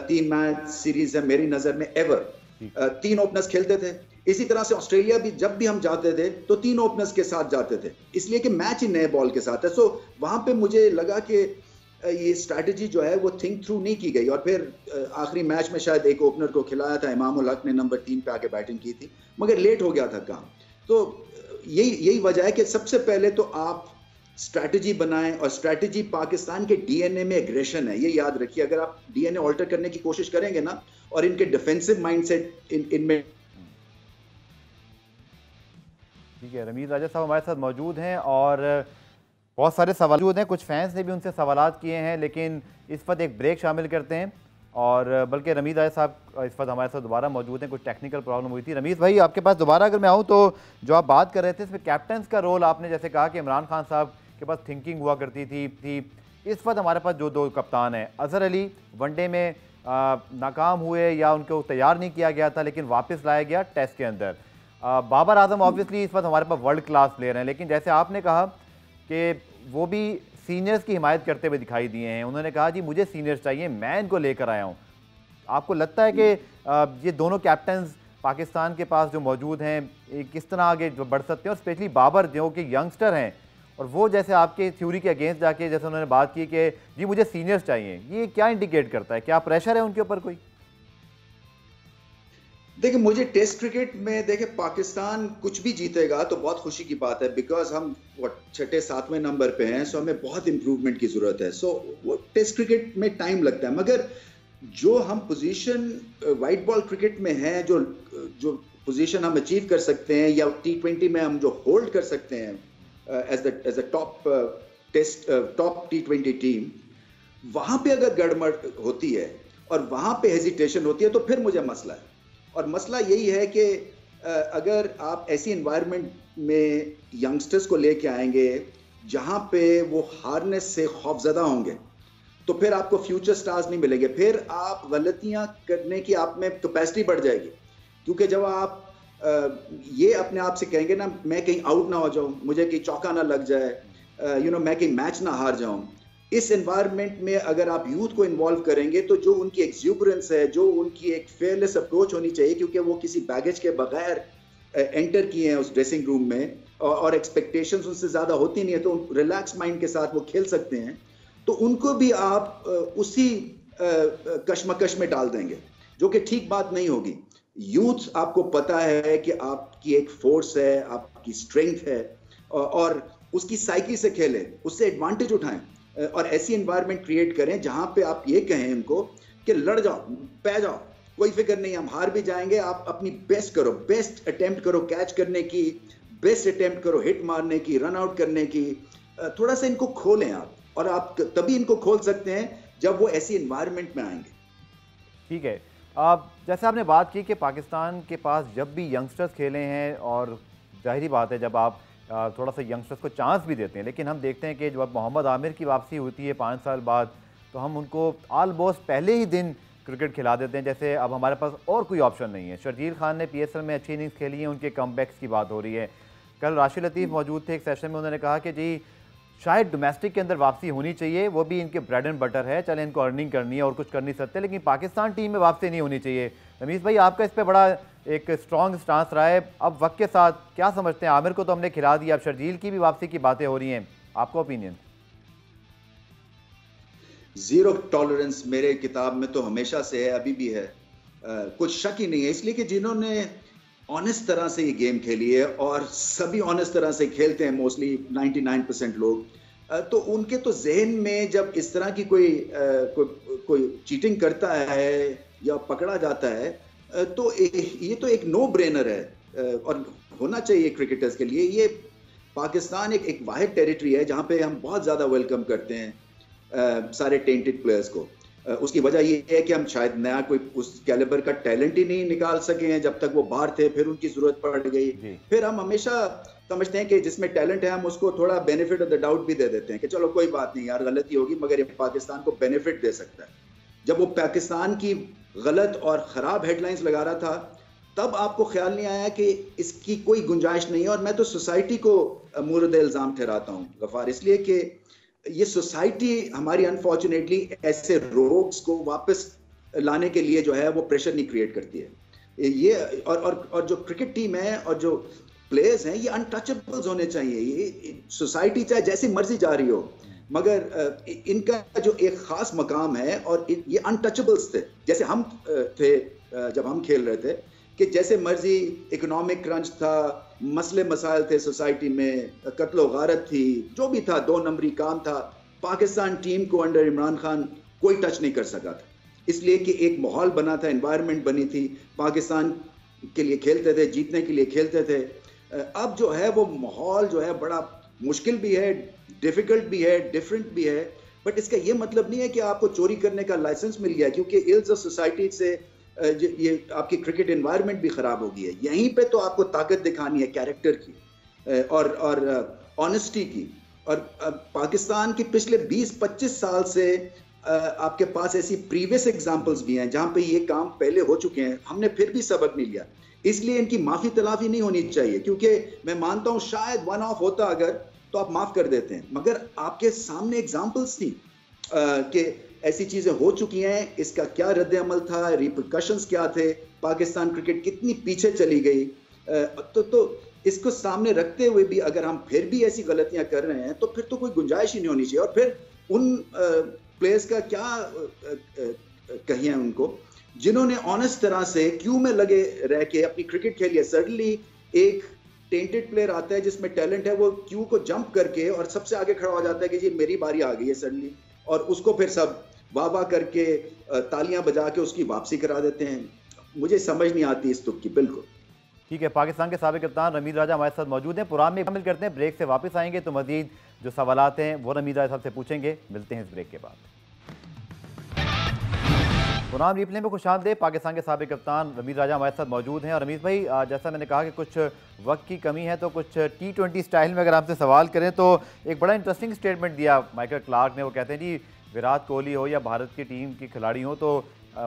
3 मैच सीरीज है मेरी नजर में एवर, 3 ओपनर्स खेलते थे। इसी तरह से ऑस्ट्रेलिया भी जब भी हम जाते थे तो 3 ओपनर्स के साथ जाते थे, इसलिए कि मैच ही नए बॉल के साथ है। सो वहां पे मुझे लगा कि ये स्ट्रैटेजी जो है वो थिंक थ्रू नहीं की गई, और फिर आखिरी मैच में शायद एक ओपनर को खिलाया था, इमामुल हक ने नंबर 3 पे आके बैटिंग की थी, मगर लेट हो गया था काम। तो यही वजह है कि सबसे पहले तो आप स्ट्रैटेजी बनाएं, और स्ट्रैटेजी पाकिस्तान के डीएनए में एग्रेशन है, ये याद रखिए। अगर आप डीएनए ऑल्टर करने की कोशिश करेंगे ना, और इनके डिफेंसिव माइंडसेट इनमें। ठीक है, रमीज़ राजा साहब हमारे साथ मौजूद हैं और बहुत सारे सवाल मौजूद हैं, कुछ फैंस ने भी उनसे सवालात किए हैं, लेकिन इस वक्त एक ब्रेक शामिल करते हैं। और बल्कि रमीज़ राजा साहब इस वक्त हमारे साथ दोबारा मौजूद हैं, कुछ टेक्निकल प्रॉब्लम हुई थी। रमीज़ भाई, आपके पास दोबारा अगर मैं आऊँ, तो जो आप बात कर रहे थे इसमें कैप्टन्स का रोल, आपने जैसे कहा कि इमरान खान साहब के पास थिंकिंग हुआ करती थी। इस वक्त हमारे पास जो 2 कप्तान हैं, अज़हर अली वनडे में नाकाम हुए या उनको तैयार नहीं किया गया था, लेकिन वापस लाया गया टेस्ट के अंदर। बाबर आजम ऑब्वियसली इस वक्त हमारे पास वर्ल्ड क्लास प्लेयर हैं, लेकिन जैसे आपने कहा कि वो भी सीनियर्स की हिमायत करते हुए दिखाई दिए हैं। उन्होंने कहा जी मुझे सीनियर्स चाहिए, मैं इनको लेकर आया हूँ। आपको लगता है कि ये दोनों कैप्टन्स पाकिस्तान के पास जो मौजूद हैं किस तरह आगे जो बढ़ सकते हैं, और स्पेशली बाबर जो कि यंगस्टर हैं और वो जैसे आपके थ्योरी के अगेंस्ट जाके जैसे उन्होंने बात की कि जी मुझे सीनियर्स चाहिए, ये क्या इंडिकेट करता है? क्या प्रेशर है उनके ऊपर कोई? देखिए, मुझे टेस्ट क्रिकेट में देखिए पाकिस्तान कुछ भी जीतेगा तो बहुत खुशी की बात है, बिकॉज हम छठे सातवें नंबर पे हैं, सो हमें बहुत इंप्रूवमेंट की जरूरत है। सो वो टेस्ट क्रिकेट में टाइम लगता है, मगर जो हम पोजीशन वाइट बॉल क्रिकेट में है, जो जो पोजीशन हम अचीव कर सकते हैं, या T20 में हम जो होल्ड कर सकते हैं as a top T20 team, वहां पे अगर गड़बड़ होती है और वहां पे हेजिटेशन होती है तो फिर मुझे मसला है। और मसला यही है कि अगर आप ऐसी एनवायरनमेंट में यंगस्टर्स को लेके आएंगे जहां पे वो हारने से खौफजदा होंगे, तो फिर आपको फ्यूचर स्टार्स नहीं मिलेंगे, फिर आप गलतियां करने की आप में कैपेसिटी बढ़ जाएगी। क्योंकि जब आप ये अपने आप से कहेंगे ना, मैं कहीं आउट ना हो जाऊं, मुझे कहीं चौका ना लग जाए, मैं कहीं मैच ना हार जाऊं, इस एनवायरनमेंट में अगर आप यूथ को इन्वॉल्व करेंगे तो जो उनकी एक्सूबरेंस है, जो उनकी एक फेयरलेस अप्रोच होनी चाहिए, क्योंकि वो किसी बैगेज के बगैर एंटर किए हैं उस ड्रेसिंग रूम में और एक्सपेक्टेशंस उनसे ज़्यादा होती नहीं है, तो रिलैक्स माइंड के साथ वो खेल सकते हैं, तो उनको भी आप उसी कश्मकश में डाल देंगे, जो कि ठीक बात नहीं होगी। यूथ आपको पता है कि आपकी एक फोर्स है, आपकी स्ट्रेंथ है, और उसकी साइकी से खेलें, उससे एडवांटेज उठाएं और ऐसी एनवायरनमेंट क्रिएट करें जहां पे आप ये कहें उनको कि लड़ जाओ, पै जाओ, कोई फिक्र नहीं, हम हार भी जाएंगे, आप अपनी बेस्ट करो, बेस्ट अटेम्प्ट करो कैच करने की, बेस्ट अटेम्प्ट करो हिट मारने की, रन आउट करने की। थोड़ा सा इनको खोलें आप, और आप तभी इनको खोल सकते हैं जब वो ऐसी एनवायरनमेंट में आएंगे। ठीक है, आप जैसे आपने बात की कि पाकिस्तान के पास जब भी यंगस्टर्स खेले हैं, और जाहिर बात है जब आप थोड़ा सा यंगस्टर्स को चांस भी देते हैं, लेकिन हम देखते हैं कि जब मोहम्मद आमिर की वापसी होती है 5 साल बाद, तो हम उनको ऑलमोस्ट पहले ही दिन क्रिकेट खिला देते हैं, जैसे अब हमारे पास और कोई ऑप्शन नहीं है। शर्जील खान ने PSL में अच्छी इनिंग्स खेली है, उनके कमबैक्स की बात हो रही है। कल राशिद लतीफ़ मौजूद थे एक सेशन में, उन्होंने कहा कि जी शायद डोमेस्टिक के अंदर वापसी होनी चाहिए, वो भी इनके ब्रेड एंड बटर है, चले इनको अर्निंग करनी है और कुछ कर नहीं सकते, लेकिन पाकिस्तान टीम में वापसी नहीं होनी चाहिए। रमीज़ भाई, आपका इस पर बड़ा एक स्ट्रॉन्ग स्टांस रहा है, अब वक्त के साथ क्या समझते हैं? आमिर को तो हमने खिला दिया, अब शर्जील की भी वापसी की बातें हो रही हैं, आपका ओपिनियन? जीरो टॉलरेंस मेरे किताब में तो हमेशा से है, अभी भी है, कुछ शक ही नहीं है, इसलिए कि जिन्होंने ऑनेस्ट तरह से ये गेम खेली है, और सभी ऑनेस्ट तरह से खेलते हैं मोस्टली 99% लोग, तो उनके तो जहन में जब इस तरह की कोई चीटिंग करता है या पकड़ा जाता है, तो ये तो एक नो ब्रेनर है, और होना चाहिए क्रिकेटर्स के लिए। ये पाकिस्तान एक वाहिद टेरिटरी है जहाँ पे हम बहुत ज़्यादा वेलकम करते हैं सारे टेंटेड प्लेयर्स को। उसकी वजह ये है कि हम शायद नया कोई उस कैलिबर का टैलेंट ही नहीं निकाल सके हैं जब तक वो बाहर थे, फिर उनकी ज़रूरत पड़ गई। फिर हम हमेशा समझते हैं कि जिसमें टैलेंट है हम उसको थोड़ा बेनिफिट ऑफ द डाउट भी दे देते हैं कि चलो कोई बात नहीं यार, गलती होगी, मगर ये पाकिस्तान को बेनिफिट दे सकता है। जब वो पाकिस्तान की गलत और ख़राब हेडलाइंस लगा रहा था, तब आपको ख्याल नहीं आया कि इसकी कोई गुंजाइश नहीं है। और मैं तो सोसाइटी को मुर्द इल्ज़ाम ठहराता हूँ गफ़ार, इसलिए कि ये सोसाइटी हमारी अनफॉर्चुनेटली ऐसे रोग्स को वापस लाने के लिए जो है वो प्रेशर नहीं क्रिएट करती है। ये और जो क्रिकेट टीम है और जो प्लेयर्स हैं, ये अनटचेबल्स होने चाहिए। ये सोसाइटी चाहे जैसी मर्जी जा रही हो, मगर इनका जो एक खास मकाम है, और ये अनटचेबल्स थे। जैसे हम थे जब हम खेल रहे थे, कि जैसे मर्जी इकोनॉमिक क्रंच था, मसले मसाइल थे सोसाइटी में, कत्लो गारत थी, जो भी था, 2 नंबरी काम था, पाकिस्तान टीम को अंडर इमरान खान कोई टच नहीं कर सका था, इसलिए कि एक माहौल बना था, एनवायरनमेंट बनी थी, पाकिस्तान के लिए खेलते थे, जीतने के लिए खेलते थे। अब जो है वो माहौल जो है बड़ा मुश्किल भी है, डिफिकल्ट भी है, डिफरेंट भी है, बट इसका ये मतलब नहीं है कि आपको चोरी करने का लाइसेंस मिल गया, क्योंकि इल्स ऑफ सोसाइटी से ये आपकी क्रिकेट एनवायरनमेंट भी खराब हो गई है। यहीं पे तो आपको ताकत दिखानी है कैरेक्टर की और ऑनेस्टी की। और पाकिस्तान की पिछले 20-25 साल से आपके पास ऐसी प्रीवियस एग्जांपल्स भी हैं जहां पे ये काम पहले हो चुके हैं, हमने फिर भी सबक नहीं लिया। इसलिए इनकी माफी तलाफी नहीं होनी चाहिए, क्योंकि मैं मानता हूं शायद वन ऑफ होता अगर तो आप माफ कर देते हैं, मगर आपके सामने एग्जांपल्स थी कि ऐसी चीजें हो चुकी हैं, इसका क्या रद्द अमल था, रिपरकशंस क्या थे, पाकिस्तान क्रिकेट कितनी पीछे चली गई, तो इसको सामने रखते हुए भी अगर हम फिर भी ऐसी गलतियां कर रहे हैं तो फिर तो कोई गुंजाइश ही नहीं होनी चाहिए। और फिर उन प्लेयर्स का क्या कहिए उनको, जिन्होंने ऑनेस्ट तरह से क्यू में लगे रह के अपनी क्रिकेट खेली है। सडनली एक टेंटेड प्लेयर आता है जिसमें टैलेंट है, वो क्यू को जंप करके और सबसे आगे खड़ा हो जाता है कि जी मेरी बारी आ गई है सडनली, और उसको फिर सब वाह वाह करके तालियां बजा के उसकी वापसी करा देते हैं। मुझे समझ नहीं आती इस तुक की बिल्कुल। ठीक है, पाकिस्तान के साबिक कप्तान रमीज राजा हमारे साथ मौजूद हैं। प्रोग्राम में शामिल करते हैं, ब्रेक से वापस आएंगे तो मजीद जो सवालात हैं वो रमीज राजा साहब से पूछेंगे। मिलते हैं इस ब्रेक के बाद। प्रोग्राम रिप्ले में खुशामदीद। पाकिस्तान के साबिक कप्तान रमीज राजा हमारे साथ मौजूद हैं। और रमीज भाई, जैसा मैंने कहा कि कुछ वक्त की कमी है तो कुछ T20 स्टाइल में अगर आपसे सवाल करें तो एक बड़ा इंटरेस्टिंग स्टेटमेंट दिया माइकल क्लार्क ने। वो कहते हैं जी विराट कोहली हो या भारत की टीम की खिलाड़ी हो तो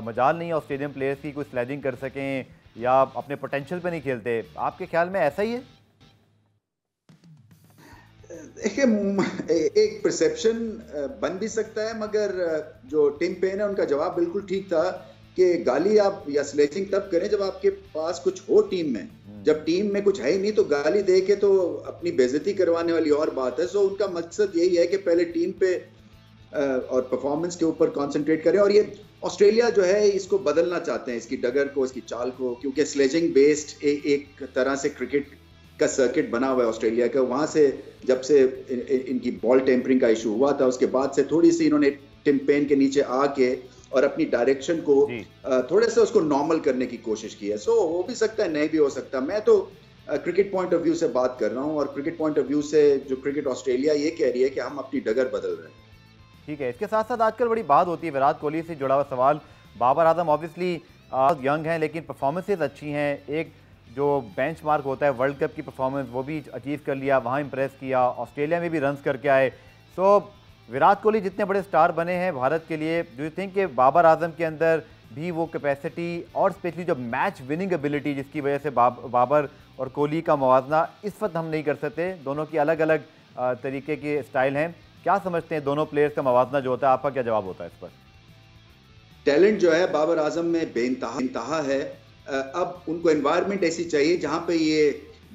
मजाल नहीं है ऑस्ट्रेलियन प्लेयर्स की कोई स्लैजिंग कर सकें या अपने पोटेंशियल पे नहीं खेलते। आपके ख्याल में ऐसा ही है? देखिए, एक परसेप्शन बन भी सकता है, मगर जो टिम पेन है उनका जवाब बिल्कुल ठीक था कि गाली आप या स्लेजिंग तब करें जब आपके पास कुछ हो टीम में। जब टीम में कुछ है ही नहीं तो गाली दे के तो अपनी बेइज्जती करवाने वाली और बात है। सो उनका मकसद यही है कि पहले टीम पे और परफॉर्मेंस के ऊपर कंसंट्रेट करें। और ये ऑस्ट्रेलिया जो है इसको बदलना चाहते हैं, इसकी डगर को, इसकी चाल को, क्योंकि स्लेजिंग बेस्ड एक तरह से क्रिकेट का सर्किट बना हुआ है ऑस्ट्रेलिया का। वहां से जब से इनकी बॉल टेम्परिंग का इशू हुआ था उसके बाद से थोड़ी सी इन्होंने टिम पेन के नीचे आके और अपनी डायरेक्शन को थोड़े से उसको नॉर्मल करने की कोशिश की है। सो हो भी सकता है, नहीं भी हो सकता। मैं तो क्रिकेट पॉइंट ऑफ व्यू से बात कर रहा हूँ और क्रिकेट पॉइंट ऑफ व्यू से जो क्रिकेट ऑस्ट्रेलिया ये कह रही है कि हम अपनी डगर बदल रहे हैं। ठीक है, इसके साथ साथ आजकल बड़ी बात होती है विराट कोहली से जुड़ा हुआ सवाल। बाबर आजम ऑब्वियसली यंग हैं लेकिन परफॉर्मेंसेज अच्छी हैं। एक जो बेंचमार्क होता है वर्ल्ड कप की परफॉर्मेंस वो भी अचीव कर लिया, वहाँ इंप्रेस किया, ऑस्ट्रेलिया में भी रन्स करके आए। सो विराट कोहली जितने बड़े स्टार बने हैं भारत के लिए, डू यू थिंक कि बाबर आजम के अंदर भी वो कैपेसिटी और स्पेशली जो मैच विनिंग एबिलिटी जिसकी वजह से बाबर और कोहली का मवाजना इस वक्त हम नहीं कर सकते, दोनों की अलग अलग तरीके के स्टाइल हैं, क्या समझते हैं दोनों प्लेयर्स का मवाजना जो होता है, आपका क्या जवाब होता है इस पर? टैलेंट जो है बाबर आजम में बेइंतहा है। अब उनको एनवायरनमेंट ऐसी चाहिए जहां पे ये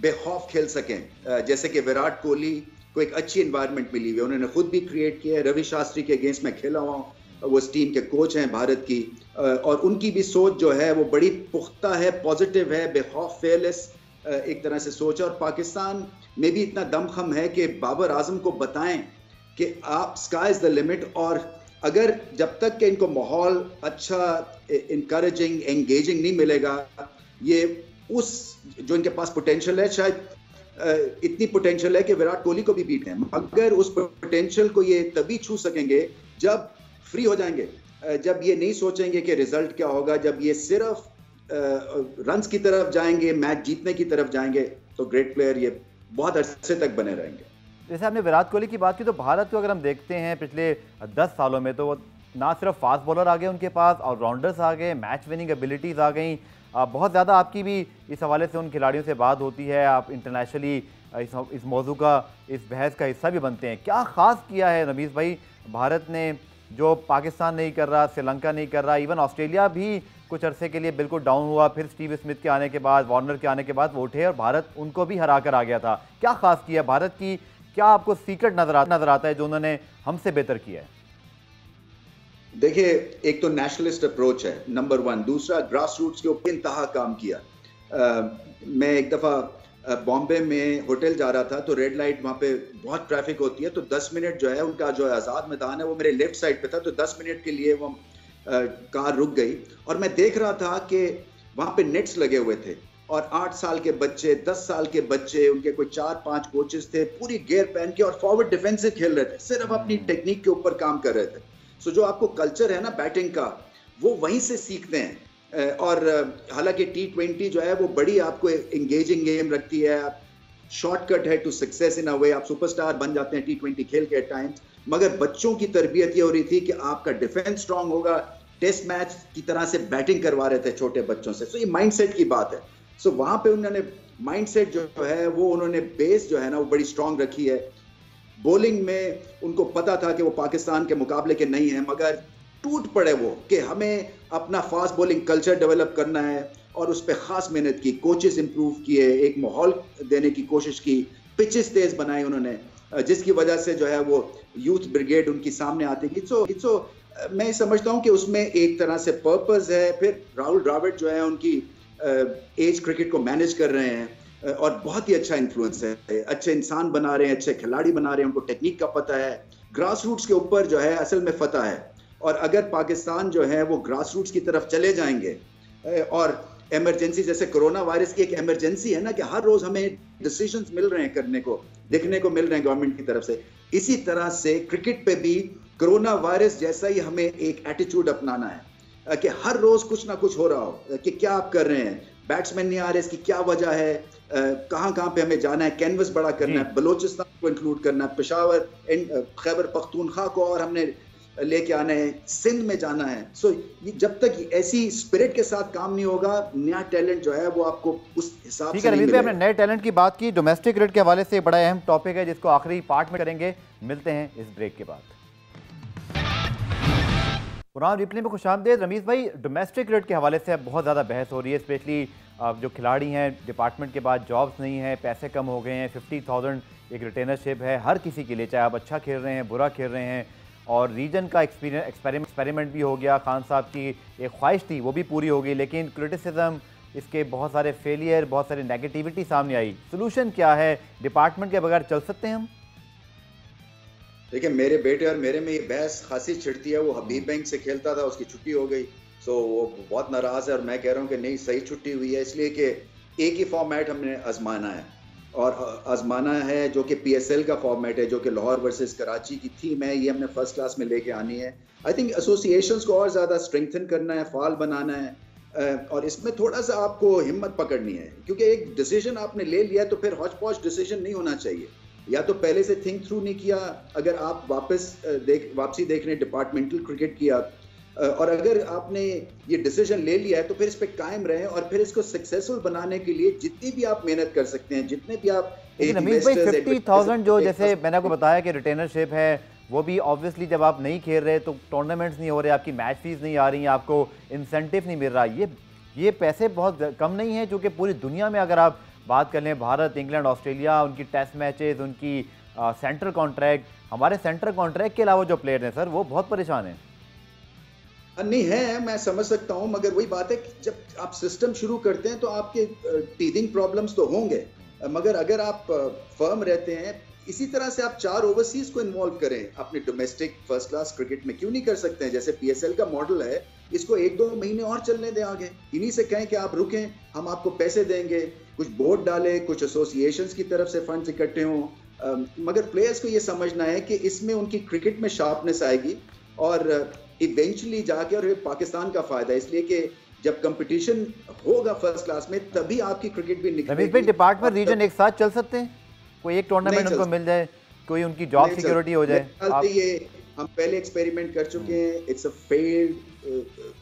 बेखौफ खेल सकें। जैसे कि विराट कोहली को एक अच्छी एनवायरनमेंट मिली हुई है, उन्होंने खुद भी क्रिएट किया है। रवि शास्त्री के अगेंस्ट में खेला हुआ, वो इस टीम के कोच हैं भारत की, और उनकी भी सोच जो है वो बड़ी पुख्ता है, पॉजिटिव है, बेखौफ फेयरलेस एक तरह से सोच है। और पाकिस्तान में भी इतना दमखम है कि बाबर आजम को बताएं कि आप स्काई इज द लिमिट। और अगर जब तक कि इनको माहौल अच्छा, इनकरेजिंग, एंगेजिंग नहीं मिलेगा, ये उस जो इनके पास पोटेंशियल है, शायद इतनी पोटेंशियल है कि विराट कोहली को भी बीट है, मगर उस पोटेंशियल को ये तभी छू सकेंगे जब फ्री हो जाएंगे, जब ये नहीं सोचेंगे कि रिजल्ट क्या होगा, जब ये सिर्फ रन्स की तरफ जाएंगे, मैच जीतने की तरफ जाएंगे, तो ग्रेट प्लेयर ये बहुत अरसे तक बने रहेंगे। जैसे आपने विराट कोहली की बात की तो भारत को अगर हम देखते हैं पिछले 10 सालों में तो ना सिर्फ फास्ट बॉलर आ गए उनके पास, ऑलराउंडर्स आ गए, मैच विनिंग एबिलिटीज़ आ गई। बहुत ज़्यादा आपकी भी इस हवाले से उन खिलाड़ियों से बात होती है, आप इंटरनेशनली इस मौजू का, इस बहस का हिस्सा भी बनते हैं। क्या ख़ास किया है रमीज़ भाई भारत ने जो पाकिस्तान नहीं कर रहा, श्रीलंका नहीं कर रहा, इवन ऑस्ट्रेलिया भी कुछ अरसे के लिए बिल्कुल डाउन हुआ, फिर स्टीव स्मिथ के आने के बाद, वार्नर के आने के बाद वो उठे और भारत उनको भी हरा कर आ गया था। क्या ख़ास किया भारत की, क्या आपको सीक्रेट नजर आता है जो उन्होंने हमसे बेहतर किया है? देखिए, एक तो नेशनलिस्ट अप्रोच है नंबर 1, दूसरा ग्रास रूट्स के ऊपर इंतहा काम किया। मैं एक दफ़ा बॉम्बे में होटल जा रहा था तो रेड लाइट, वहाँ पे बहुत ट्रैफिक होती है, तो 10 मिनट जो है उनका जो आज़ाद मैदान है वो मेरे लेफ्ट साइड पे था, तो 10 मिनट के लिए वो कार रुक गई और मैं देख रहा था कि वहाँ पे नेट्स लगे हुए थे और 8 साल के बच्चे, 10 साल के बच्चे, उनके कोई 4-5 कोचेस थे, पूरी गियर पहन के और फॉरवर्ड डिफेंसिव खेल रहे थे, सिर्फ अपनी टेक्निक के ऊपर काम कर रहे थे। सो जो आपको कल्चर है ना बैटिंग का, वो वहीं से सीखते हैं। और हालांकि T20 जो है वो बड़ी आपको एंगेजिंग गेम रखती है, शॉर्टकट है टू सक्सेस इन अ वे, आप सुपरस्टार बन जाते हैं T20 खेल के टाइम्स, मगर बच्चों की तरबियत ये हो रही थी कि आपका डिफेंस स्ट्रांग होगा। टेस्ट मैच की तरह से बैटिंग करवा रहे थे छोटे बच्चों से। सो ये माइंडसेट की बात है। सो वहां पे उन्होंने माइंडसेट जो है वो उन्होंने बेस जो है ना वो बड़ी स्ट्रांग रखी है। बॉलिंग में उनको पता था कि वो पाकिस्तान के मुकाबले के नहीं है, मगर टूट पड़े वो कि हमें अपना फास्ट बॉलिंग कल्चर डेवलप करना है और उस पर खास मेहनत की, कोचेस इंप्रूव किए, एक माहौल देने की कोशिश की, पिचेस तेज बनाए उन्होंने, जिसकी वजह से जो है वो यूथ ब्रिगेड उनकी सामने आती थी। सो मैं समझता हूँ कि उसमें एक तरह से पर्पस है। फिर राहुल द्रविड़ जो है उनकी एज क्रिकेट को मैनेज कर रहे हैं और बहुत ही अच्छा इन्फ्लुएंस है, अच्छे इंसान बना रहे हैं, अच्छे खिलाड़ी बना रहे हैं, उनको टेक्निक का पता है, ग्रास रूट्स के ऊपर जो है असल में फतह है। और अगर पाकिस्तान जो है वो ग्रास रूट्स की तरफ चले जाएंगे और इमरजेंसी, जैसे कोरोना वायरस की एक इमरजेंसी है ना कि हर रोज हमें डिसीजंस मिल रहे हैं करने को, देखने को मिल रहे हैं गवर्नमेंट की तरफ से, इसी तरह से क्रिकेट पे भी कोरोना वायरस जैसा ही हमें एक एटीट्यूड अपनाना है कि हर रोज कुछ ना कुछ हो रहा हो कि क्या आप कर रहे हैं, बैट्समैन नहीं आ रहे, इसकी क्या वजह है, कहाँ कहाँ पे हमें जाना है, कैनवस बड़ा करना है, बलोचिस्तान को इंक्लूड करना है, पेशावर, खैबर पख्तूनख्वा को और हमने लेके आना है, सिंध में जाना है। सो जब तक ऐसी स्पिरिट के साथ काम नहीं होगा, नया टैलेंट जो है वो आपको उस हिसाब से नहीं मिलेगा। आपने नए टैलेंट की बात की, डोमेस्टिक क्रिकेट के हवाले से बड़ा अहम टॉपिक है जिसको आखिरी पार्ट में करेंगे। मिलते हैं इस ब्रेक के बाद। कुरान रिप्ले में खुशामदीद। रमीज़ भाई, डोमेस्टिक क्रिकेट के हवाले से अब बहुत ज़्यादा बहस हो रही है, स्पेशली जो खिलाड़ी हैं, डिपार्टमेंट के बाद जॉब्स नहीं है, पैसे कम हो गए हैं, 50,000 एक रिटेनरशिप है हर किसी के लिए, चाहे आप अच्छा खेल रहे हैं, बुरा खेल रहे हैं, और रीजन का एक्सपेरिमेंट भी हो गया। खान साहब की एक ख्वाहिश थी वो भी पूरी हो गई, लेकिन क्रिटिसिज्म, इसके बहुत सारे फेलियर, बहुत सारी नेगेटिविटी सामने आई। सोल्यूशन क्या है? डिपार्टमेंट के बगैर चल सकते हैं हम? देखिए, मेरे बेटे और मेरे में ये बहस खासी छिड़ती है। वो हबीब बैंक से खेलता था, उसकी छुट्टी हो गई, सो वो बहुत नाराज है और मैं कह रहा हूँ कि नहीं, सही छुट्टी हुई है, इसलिए कि एक ही फॉर्मेट हमने आजमाना है और आजमाना है जो कि PSL का फॉर्मेट है, जो कि लाहौर वर्सेस कराची की थीम है, ये हमने फर्स्ट क्लास में लेके आनी है। आई थिंक एसोसिएशंस को और ज़्यादा स्ट्रेंथन करना है, फाल बनाना है और इसमें थोड़ा सा आपको हिम्मत पकड़नी है, क्योंकि एक डिसीजन आपने ले लिया तो फिर हौच पौच डिसीजन नहीं होना चाहिए। या तो पहले से थिंक थ्रू नहीं किया, अगर आप वापसी देख रहे हैं डिपार्टमेंटल क्रिकेट की आप, और अगर आपने ये डिसीजन ले लिया है तो फिर इस पे कायम रहें और फिर इसको सक्सेसफुल बनाने के लिए जितनी भी आप मेहनत कर सकते हैं, जितने भी आप 50,000 जो, जैसे मैंने आपको बताया कि रिटेनरशिप है, वो भी ऑब्वियसली जब आप नहीं खेल रहे तो टूर्नामेंट्स नहीं हो रहे, आपकी मैच फीस नहीं आ रही है, आपको इंसेंटिव नहीं मिल रहा, ये पैसे बहुत कम नहीं है, जो कि पूरी दुनिया में अगर आप बात कर लें, भारत, इंग्लैंड, ऑस्ट्रेलिया, उनकी टेस्ट मैचेस, उनकी सेंट्रल कॉन्ट्रैक्ट, हमारे सेंट्रल कॉन्ट्रैक्ट के अलावा जो प्लेयर हैं सर, वो बहुत परेशान हैं। नहीं है, मैं समझ सकता हूं, मगर वही बात है कि जब आप सिस्टम शुरू करते हैं तो आपके टीदिंग प्रॉब्लम्स तो होंगे, मगर अगर आप फर्म रहते हैं, इसी तरह से आप 4 ओवरसीज को इन्वॉल्व करें अपने डोमेस्टिक फर्स्ट क्लास क्रिकेट में, क्यों नहीं कर सकते हैं? जैसे PSL का मॉडल है, इसको 1-2 महीने और चलने दें आगे, इन्हीं से कहें कि आप रुकें, हम आपको पैसे देंगे, कुछ बोर्ड डालें, कुछ एसोसिएशंस की तरफ से फंड्स इकट्ठे हों, मगर प्लेयर्स को ये समझना है कि इसमें उनकी क्रिकेट में शार्पनेस आएगी और इवेंचुअली जाके, और पाकिस्तान का फायदा है, इसलिए कि जब कंपटीशन होगा फर्स्ट क्लास में तभी आपकी क्रिकेट भी निकलेगी। डिपार्टमेंट रीजन एक साथ चल सकते हैं, कोई एक टूर्नामेंट उनको मिल जाए, कोई उनकी जॉब सिक्योरिटी हो जाए। ये हम पहले एक्सपेरिमेंट कर चुके हैं, इट्स अ फेल्ड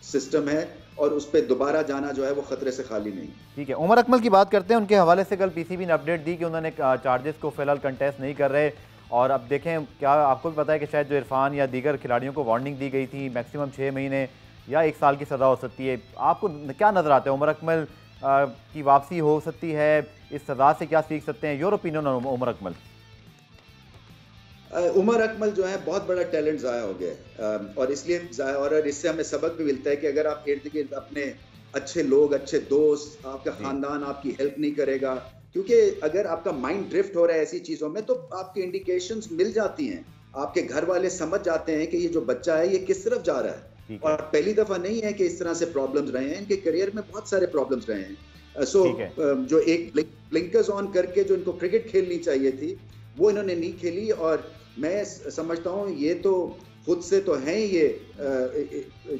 सिस्टम है और उस पर दोबारा जाना जो है वो खतरे से खाली नहीं। ठीक है, उमर अकमल की बात करते हैं। उनके हवाले से कल PCB ने अपडेट दी कि उन्होंने चार्जेस को फिलहाल कंटेस्ट नहीं कर रहे, और अब देखें, क्या आपको भी पता है कि शायद जो इरफान या दीगर खिलाड़ियों को वार्निंग दी गई थी, मैक्सिमम 6 महीने या 1 साल की सज़ा हो सकती है। आपको क्या नज़र आता है, उमर अकमल की वापसी हो सकती है, इस सज़ा से क्या सीख सकते हैं? Your opinion on Umar Akmal? Umar Akmal जो है बहुत बड़ा टैलेंट ज़ाया हो गया, और इसलिए ज़ाया, और इससे हमें सबक भी मिलता है कि अगर आप इर्द गिर्द अपने अच्छे लोग, अच्छे दोस्त, आपका ख़ानदान आपकी हेल्प नहीं करेगा, क्योंकि अगर आपका माइंड ड्रिफ्ट हो रहा है ऐसी चीज़ों में तो आपके इंडिकेशंस मिल जाती हैं, आपके घर वाले समझ जाते हैं कि ये जो बच्चा है ये किस तरफ जा रहा है, और पहली दफ़ा नहीं है कि इस तरह से प्रॉब्लम्स रहे हैं, इनके करियर में बहुत सारे प्रॉब्लम्स रहे हैं। सो जो एक ब्लिंकर्स ऑन करके जो इनको क्रिकेट खेलनी चाहिए थी वो इन्होंने नहीं खेली, और मैं समझता हूँ ये तो खुद से तो हैं ये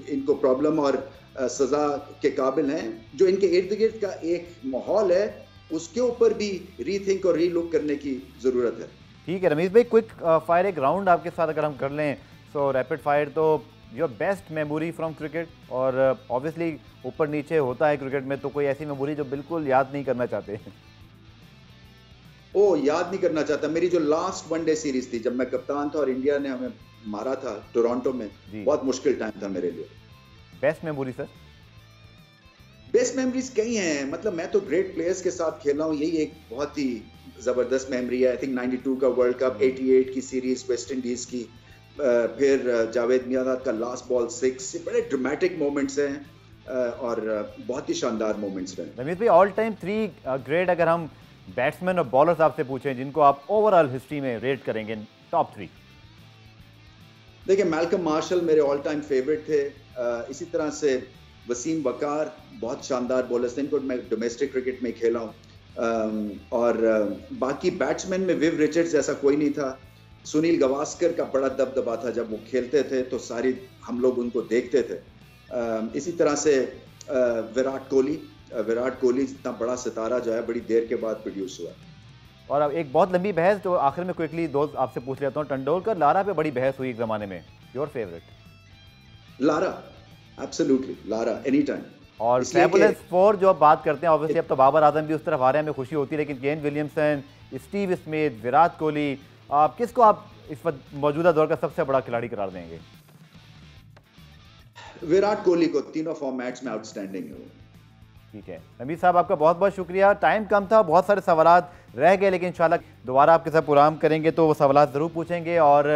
इनको प्रॉब्लम और सज़ा के काबिल हैं, जो इनके इर्द गिर्द का एक माहौल है उसके ऊपर भी रीथिंक और रीलुक करने की ज़रूरत है। ठीक है रमीज़ भाई, क्विक फायर एक राउंड आपके साथ अगर हम कर लें, सो रैपिड फायर, तो your best memory from cricket, और ऑब्वियसली ऊपर नीचे होता है क्रिकेट में, तो कोई ऐसी मेमोरी जो बिल्कुल याद नहीं करना चाहते? ओ याद नहीं करना चाहता, मेरी जो लास्ट वनडे सीरीज थी जब मैं कप्तान था और इंडिया ने हमें मारा था टोरंटो में, बहुत मुश्किल टाइम था मेरे लिए। Best memory sir? Best memories कई हैं, मतलब मैं तो ग्रेट प्लेयर्स के साथ खेला हूँ, यही एक बहुत ही जबरदस्त मेमोरी है। आई थिंक 92 का वर्ल्ड कप, 88 की सीरीज वेस्ट इंडीज की, फिर जावेद मियांदाद का लास्ट बॉल 6, ये बड़े ड्रामेटिक मोमेंट्स हैं और बहुत ही शानदार मोमेंट्स रहे। रमीज भाई, ऑल टाइम 3 ग्रेट अगर हम बैट्समैन और बॉलर्स आपसे पूछें जिनको आप ओवरऑल हिस्ट्री में रेट करेंगे, टॉप 3? देखिए, मैल्कम मार्शल मेरे ऑल टाइम फेवरेट थे, इसी तरह से वसीम वकार बहुत शानदार बॉलर्स थे, इनको मैं डोमेस्टिक क्रिकेट में खेला हूँ। और बाकी बैट्समैन में विव रिचर्ड्स जैसा कोई नहीं था। सुनील गावस्कर का बड़ा दबदबा था, जब वो खेलते थे तो सारी हम लोग उनको देखते थे। इसी तरह से विराट कोहली इतना बड़ा सितारा जो है बड़ी देर के बाद प्रोड्यूस हुआ। और अब एक बहुत लंबी बहस जो आखिर में क्विकली दोस्त आपसे पूछ लेता हूँ, तेंदुलकर लारा पे बड़ी बहस हुई एक ज़माने में, your favourite? Lara, absolutely Lara, any time. और फैबुलस 4 जो आप बात करते हैं, ऑब्वियसली अब तो बाबर आजम भी उस तरफ आ रहे हैं, हमें खुशी होती है, लेकिन Kane Williamson, Steve Smith, Virat Kohli, आप किसको आप इस वक्त मौजूदा दौर का सबसे बड़ा खिलाड़ी करार देंगे? विराट कोहली को तीनों फॉर्मेट्स में आउटस्टैंडिंग है। ठीक है रमीज साहब, आपका बहुत बहुत शुक्रिया। टाइम कम था, बहुत सारे सवालात रह गए, लेकिन इंशाल्लाह दोबारा आपके साथ प्रोग्राम करेंगे तो वो सवालात ज़रूर पूछेंगे। और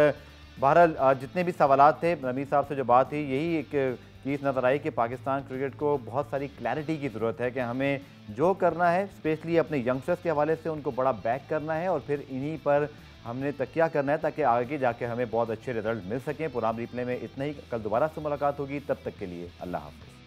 बहरहाल जितने भी सवालात थे, रमीज साहब से जो बात थी, यही एक चीज़ नज़र आई कि पाकिस्तान क्रिकेट को बहुत सारी क्लैरिटी की ज़रूरत है कि हमें जो करना है, स्पेशली अपने यंगस्टर्स के हवाले से उनको बड़ा बैक करना है और फिर इन्हीं पर हमने तकिया करना है ताकि आगे जाके हमें बहुत अच्छे रिजल्ट मिल सकें। प्रोग्राम रिप्ले में इतना ही, कल दोबारा से मुलाकात होगी, तब तक के लिए अल्लाह हाफ़िज़।